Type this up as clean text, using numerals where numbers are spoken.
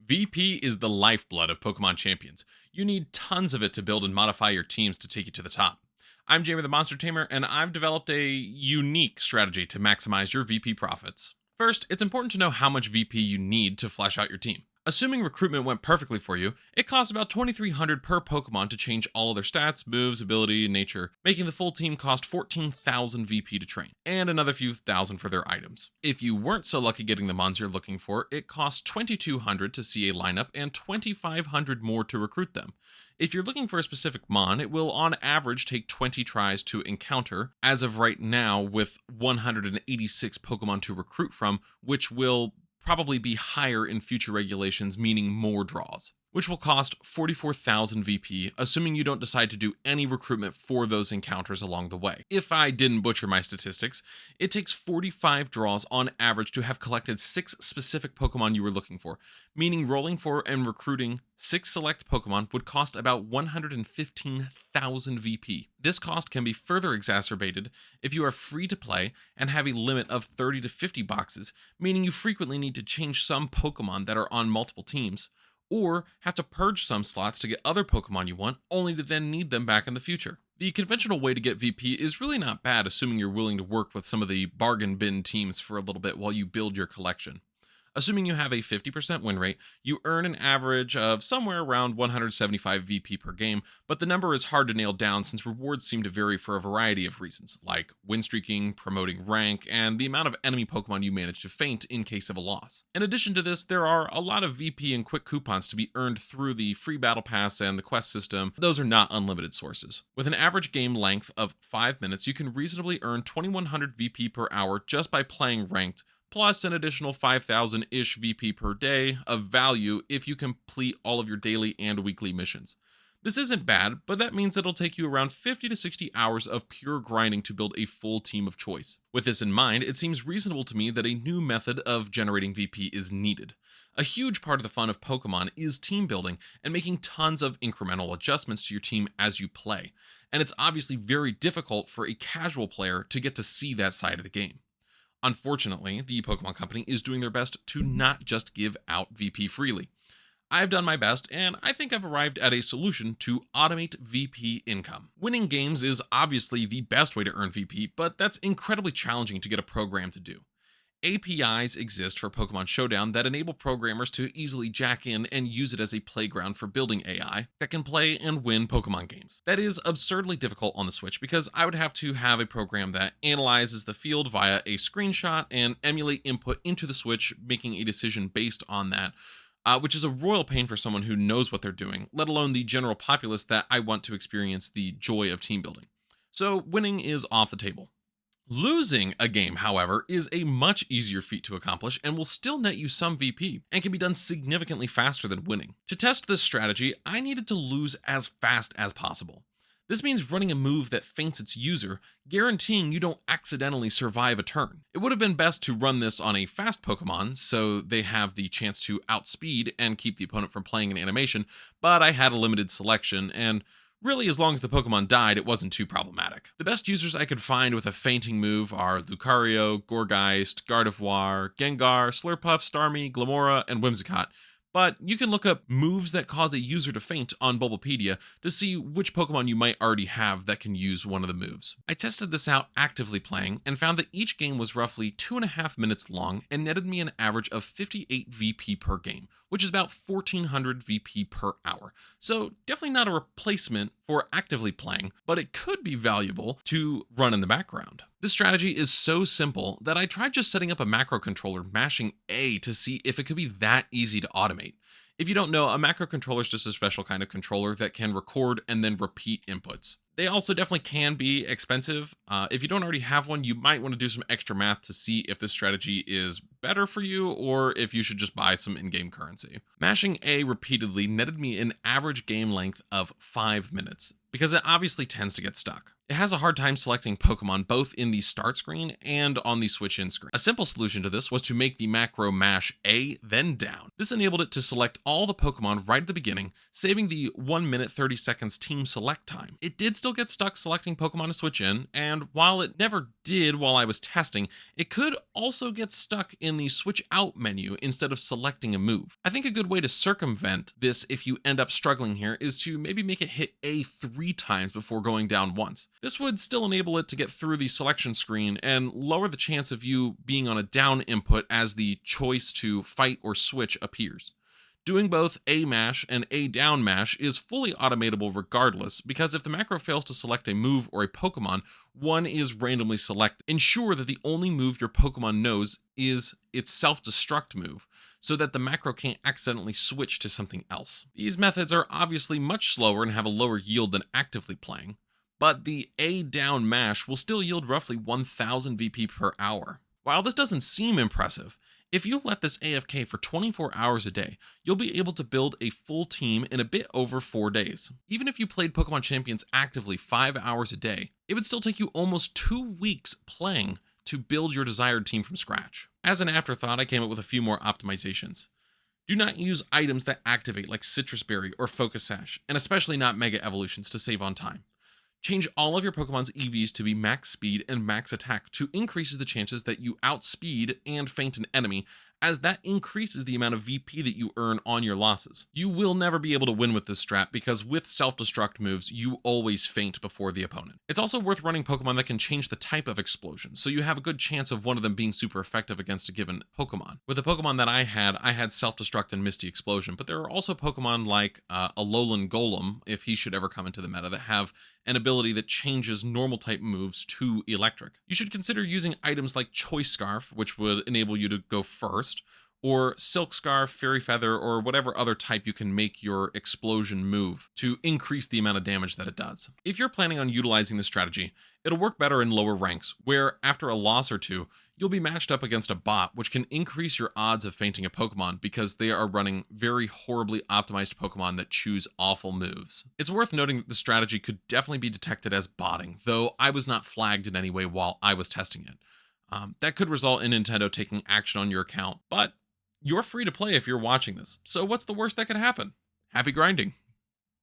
VP is the lifeblood of Pokemon Champions. You need tons of it to build and modify your teams to take you to the top. I'm Jamie the Monster Tamer, and I've developed a unique strategy to maximize your VP profits. First, it's important to know how much VP you need to flesh out your team. Assuming recruitment went perfectly for you, it costs about 2,300 per Pokemon to change all of their stats, moves, ability, and nature, making the full team cost 14,000 VP to train, and another few thousand for their items. If you weren't so lucky getting the mons you're looking for, it costs 2,200 to see a lineup and 2,500 more to recruit them. If you're looking for a specific mon, it will on average take 20 tries to encounter, as of right now with 186 Pokemon to recruit from, which will probably be higher in future regulations, meaning more draws, which will cost 44,000 VP, assuming you don't decide to do any recruitment for those encounters along the way. If I didn't butcher my statistics, it takes 45 draws on average to have collected 6 specific Pokemon you were looking for, meaning rolling for and recruiting 6 select Pokemon would cost about 115,000 VP. This cost can be further exacerbated if you are free to play and have a limit of 30 to 50 boxes, meaning you frequently need to change some Pokemon that are on multiple teams, or have to purge some slots to get other Pokemon you want, only to then need them back in the future. The conventional way to get VP is really not bad, assuming you're willing to work with some of the bargain bin teams for a little bit while you build your collection. Assuming you have a 50% win rate, you earn an average of somewhere around 175 VP per game, but the number is hard to nail down since rewards seem to vary for a variety of reasons, like win streaking, promoting rank, and the amount of enemy Pokemon you manage to feint in case of a loss. In addition to this, there are a lot of VP and quick coupons to be earned through the free battle pass and the quest system. Those are not unlimited sources. With an average game length of 5 minutes, you can reasonably earn 2,100 VP per hour just by playing ranked, plus an additional 5,000-ish VP per day of value if you complete all of your daily and weekly missions. This isn't bad, but that means it'll take you around 50 to 60 hours of pure grinding to build a full team of choice. With this in mind, it seems reasonable to me that a new method of generating VP is needed. A huge part of the fun of Pokemon is team building and making tons of incremental adjustments to your team as you play, and it's obviously very difficult for a casual player to get to see that side of the game. Unfortunately, the Pokemon Company is doing their best to not just give out VP freely. I've done my best, and I think I've arrived at a solution to automate VP income. Winning games is obviously the best way to earn VP, but that's incredibly challenging to get a program to do. APIs exist for Pokemon Showdown that enable programmers to easily jack in and use it as a playground for building AI that can play and win Pokemon games. That is absurdly difficult on the Switch because I would have to have a program that analyzes the field via a screenshot and emulate input into the Switch, making a decision based on that, which is a royal pain for someone who knows what they're doing, let alone the general populace that I want to experience the joy of team building. So winning is off the table. Losing a game, however, is a much easier feat to accomplish and will still net you some VP, and can be done significantly faster than winning. To test this strategy, I needed to lose as fast as possible. This means running a move that feints its user, guaranteeing you don't accidentally survive a turn. It would have been best to run this on a fast Pokemon, so they have the chance to outspeed and keep the opponent from playing an animation, but I had a limited selection, and really, as long as the Pokemon died, it wasn't too problematic. The best users I could find with a feinting move are Lucario, Gourgeist, Gardevoir, Gengar, Slurpuff, Starmie, Glamora, and Whimsicott. But you can look up moves that cause a user to faint on Bulbapedia to see which Pokemon you might already have that can use one of the moves. I tested this out actively playing and found that each game was roughly 2.5 minutes long and netted me an average of 58 VP per game, which is about 1,400 VP per hour. So definitely not a replacement for actively playing, but it could be valuable to run in the background. This strategy is so simple that I tried just setting up a macro controller mashing A to see if it could be that easy to automate. If you don't know, a macro controller is just a special kind of controller that can record and then repeat inputs. They also definitely can be expensive. If you don't already have one, you might want to do some extra math to see if this strategy is better for you or if you should just buy some in-game currency. Mashing A repeatedly netted me an average game length of 5 minutes, because it obviously tends to get stuck. It has a hard time selecting Pokemon both in the start screen and on the switch in screen. A simple solution to this was to make the macro mash A, then down. This enabled it to select all the Pokemon right at the beginning, saving the 1 minute 30 seconds team select time. It did still get stuck selecting Pokemon to switch in, and while it never did while I was testing, it could also get stuck in in the switch out menu instead of selecting a move. I think a good way to circumvent this if you end up struggling here is to maybe make it hit A 3 times before going down once. This would still enable it to get through the selection screen and lower the chance of you being on a down input as the choice to fight or switch appears. Doing both A mash and A down mash is fully automatable regardless, because if the macro fails to select a move or a Pokemon, one is randomly selected. Ensure that the only move your Pokemon knows is its self-destruct move, so that the macro can't accidentally switch to something else. These methods are obviously much slower and have a lower yield than actively playing, but the A down mash will still yield roughly 1000 VP per hour. While this doesn't seem impressive, if you let this AFK for 24 hours a day, you'll be able to build a full team in a bit over 4 days. Even if you played Pokemon Champions actively 5 hours a day, it would still take you almost 2 weeks playing to build your desired team from scratch. As an afterthought, I came up with a few more optimizations. Do not use items that activate like Citrus Berry or Focus Sash, and especially not Mega Evolutions to save on time. Change all of your Pokemon's EVs to be max speed and max attack to increases the chances that you outspeed and feint an enemy, as that increases the amount of VP that you earn on your losses. You will never be able to win with this strat because with self-destruct moves, you always feint before the opponent. It's also worth running Pokemon that can change the type of explosion, so you have a good chance of one of them being super effective against a given Pokemon. With the Pokemon that I had self-destruct and Misty Explosion, but there are also Pokemon like Alolan Golem, if he should ever come into the meta, that have an ability that changes normal type moves to electric. You should consider using items like Choice Scarf, which would enable you to go first, or Silk Scarf, Fairy Feather, or whatever other type you can make your explosion move to increase the amount of damage that it does. If you're planning on utilizing this strategy, it'll work better in lower ranks, where after a loss or two, you'll be matched up against a bot, which can increase your odds of fainting a Pokemon because they are running very horribly optimized Pokemon that choose awful moves. It's worth noting that the strategy could definitely be detected as botting, though I was not flagged in any way while I was testing it. That could result in Nintendo taking action on your account, but you're free to play if you're watching this, so what's the worst that could happen? Happy grinding!